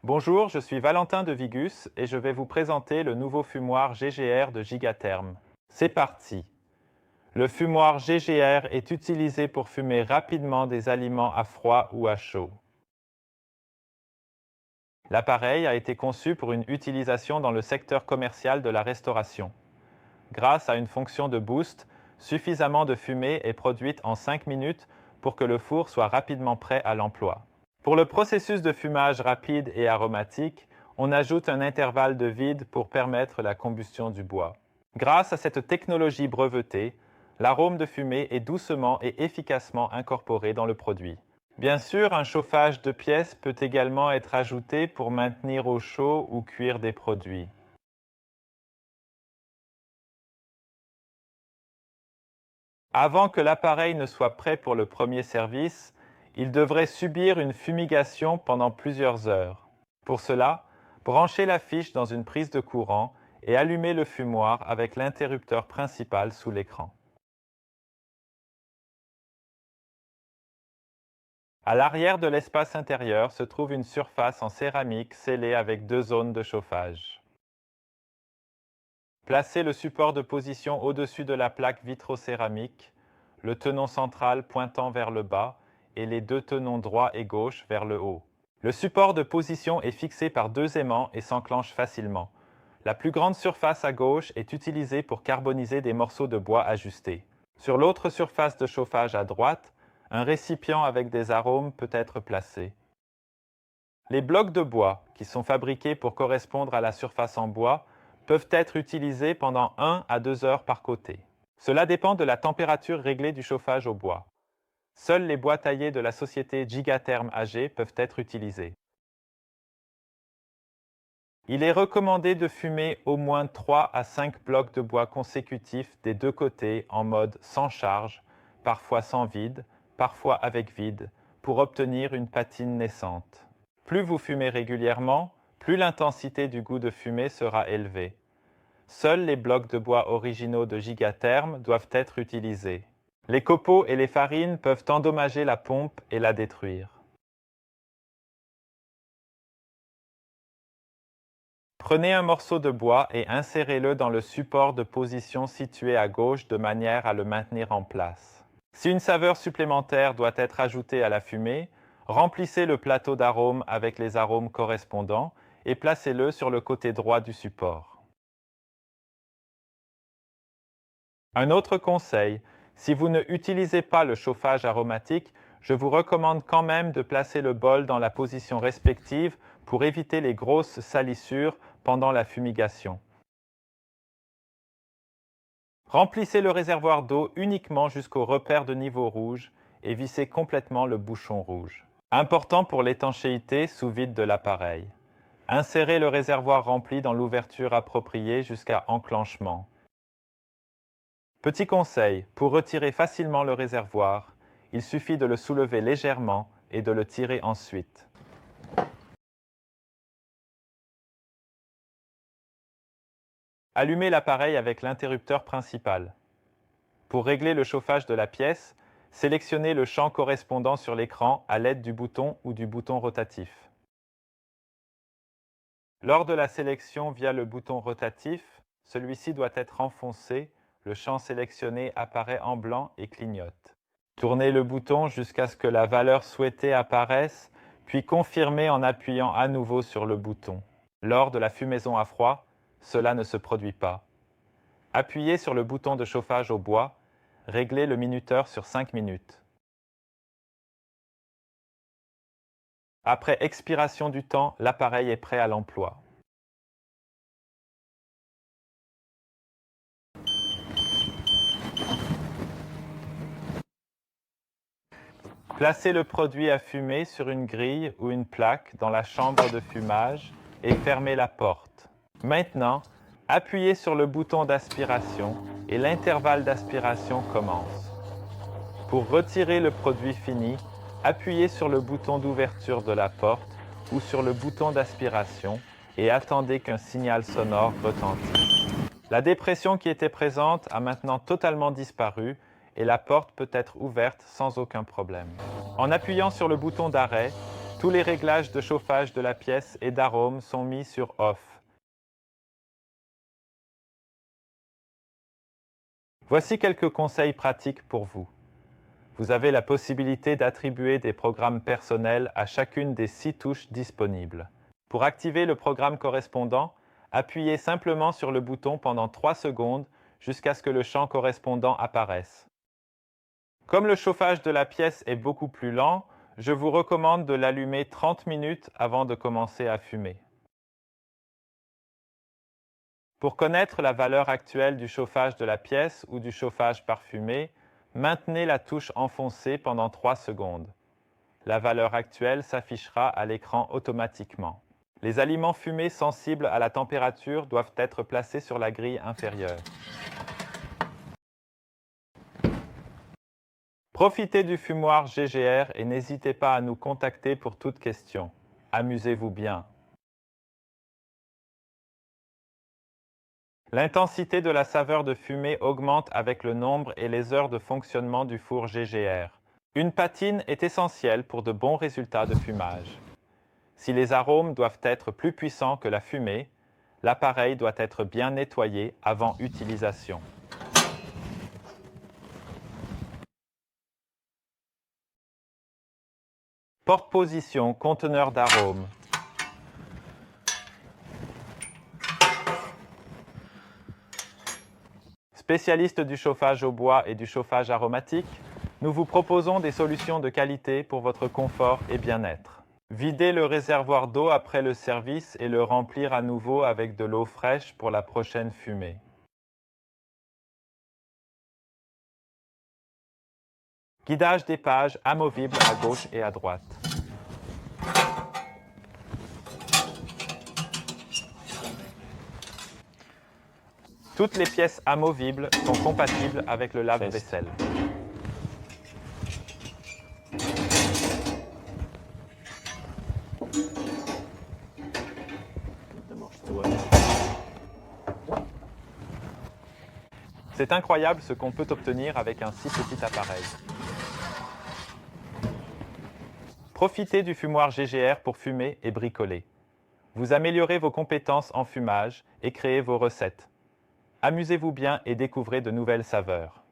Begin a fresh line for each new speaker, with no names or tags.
Bonjour, je suis Valentin de Vigus et je vais vous présenter le nouveau fumoir GGR de Gigatherm. C'est parti! Le fumoir GGR est utilisé pour fumer rapidement des aliments à froid ou à chaud. L'appareil a été conçu pour une utilisation dans le secteur commercial de la restauration. Grâce à une fonction de boost, suffisamment de fumée est produite en 5 minutes pour que le four soit rapidement prêt à l'emploi. Pour le processus de fumage rapide et aromatique, on ajoute un intervalle de vide pour permettre la combustion du bois. Grâce à cette technologie brevetée, l'arôme de fumée est doucement et efficacement incorporé dans le produit. Bien sûr, un chauffage de pièces peut également être ajouté pour maintenir au chaud ou cuire des produits. Avant que l'appareil ne soit prêt pour le premier service, il devrait subir une fumigation pendant plusieurs heures. Pour cela, branchez la fiche dans une prise de courant et allumez le fumoir avec l'interrupteur principal sous l'écran. À l'arrière de l'espace intérieur se trouve une surface en céramique scellée avec 2 zones de chauffage. Placez le support de position au-dessus de la plaque vitrocéramique, le tenon central pointant vers le bas et les 2 tenons droit et gauche vers le haut. Le support de position est fixé par 2 aimants et s'enclenche facilement. La plus grande surface à gauche est utilisée pour carboniser des morceaux de bois ajustés. Sur l'autre surface de chauffage à droite, un récipient avec des arômes peut être placé. Les blocs de bois, qui sont fabriqués pour correspondre à la surface en bois, peuvent être utilisés pendant 1 à 2 heures par côté. Cela dépend de la température réglée du chauffage au bois. Seuls les bois taillés de la société Gigatherm AG peuvent être utilisés. Il est recommandé de fumer au moins 3 à 5 blocs de bois consécutifs des deux côtés en mode sans charge, parfois sans vide, parfois avec vide, pour obtenir une patine naissante. Plus vous fumez régulièrement, plus l'intensité du goût de fumée sera élevée. Seuls les blocs de bois originaux de Gigatherm doivent être utilisés. Les copeaux et les farines peuvent endommager la pompe et la détruire. Prenez un morceau de bois et insérez-le dans le support de position situé à gauche de manière à le maintenir en place. Si une saveur supplémentaire doit être ajoutée à la fumée, remplissez le plateau d'arômes avec les arômes correspondants et placez-le sur le côté droit du support. Un autre conseil, si vous ne utilisez pas le chauffage aromatique, je vous recommande quand même de placer le bol dans la position respective pour éviter les grosses salissures pendant la fumigation. Remplissez le réservoir d'eau uniquement jusqu'au repère de niveau rouge et vissez complètement le bouchon rouge. Important pour l'étanchéité sous vide de l'appareil. Insérez le réservoir rempli dans l'ouverture appropriée jusqu'à enclenchement. Petit conseil, pour retirer facilement le réservoir, il suffit de le soulever légèrement et de le tirer ensuite. Allumez l'appareil avec l'interrupteur principal. Pour régler le chauffage de la pièce, sélectionnez le champ correspondant sur l'écran à l'aide du bouton ou du bouton rotatif. Lors de la sélection via le bouton rotatif, celui-ci doit être enfoncé, le champ sélectionné apparaît en blanc et clignote. Tournez le bouton jusqu'à ce que la valeur souhaitée apparaisse, puis confirmez en appuyant à nouveau sur le bouton. Lors de la fumaison à froid, cela ne se produit pas. Appuyez sur le bouton de chauffage au bois, réglez le minuteur sur 5 minutes. Après expiration du temps, l'appareil est prêt à l'emploi. Placez le produit à fumer sur une grille ou une plaque dans la chambre de fumage et fermez la porte. Maintenant, appuyez sur le bouton d'aspiration et l'intervalle d'aspiration commence. Pour retirer le produit fini, appuyez sur le bouton d'ouverture de la porte ou sur le bouton d'aspiration et attendez qu'un signal sonore retentisse. La dépression qui était présente a maintenant totalement disparu et la porte peut être ouverte sans aucun problème. En appuyant sur le bouton d'arrêt, Tous les réglages de chauffage de la pièce et d'arôme sont mis sur Off. Voici quelques conseils pratiques pour vous. Vous avez la possibilité d'attribuer des programmes personnels à chacune des 6 touches disponibles. Pour activer le programme correspondant, appuyez simplement sur le bouton pendant 3 secondes jusqu'à ce que le champ correspondant apparaisse. Comme le chauffage de la pièce est beaucoup plus lent, je vous recommande de l'allumer 30 minutes avant de commencer à fumer. Pour connaître la valeur actuelle du chauffage de la pièce ou du chauffage parfumé, maintenez la touche enfoncée pendant 3 secondes. La valeur actuelle s'affichera à l'écran automatiquement. Les aliments fumés sensibles à la température doivent être placés sur la grille inférieure. Profitez du fumoir GGR et n'hésitez pas à nous contacter pour toute question. Amusez-vous bien. L'intensité de la saveur de fumée augmente avec le nombre et les heures de fonctionnement du four GGR. Une patine est essentielle pour de bons résultats de fumage. Si les arômes doivent être plus puissants que la fumée, l'appareil doit être bien nettoyé avant utilisation. Porte-position conteneur d'arômes. Spécialiste du chauffage au bois et du chauffage aromatique, nous vous proposons des solutions de qualité pour votre confort et bien-être. Videz le réservoir d'eau après le service et le remplir à nouveau avec de l'eau fraîche pour la prochaine fumée. Guidage des pages amovibles à gauche et à droite. Toutes les pièces amovibles sont compatibles avec le lave-vaisselle. C'est incroyable ce qu'on peut obtenir avec un si petit appareil. Profitez du fumoir GGR pour fumer et bricoler. Vous améliorez vos compétences en fumage et créez vos recettes. Amusez-vous bien et découvrez de nouvelles saveurs.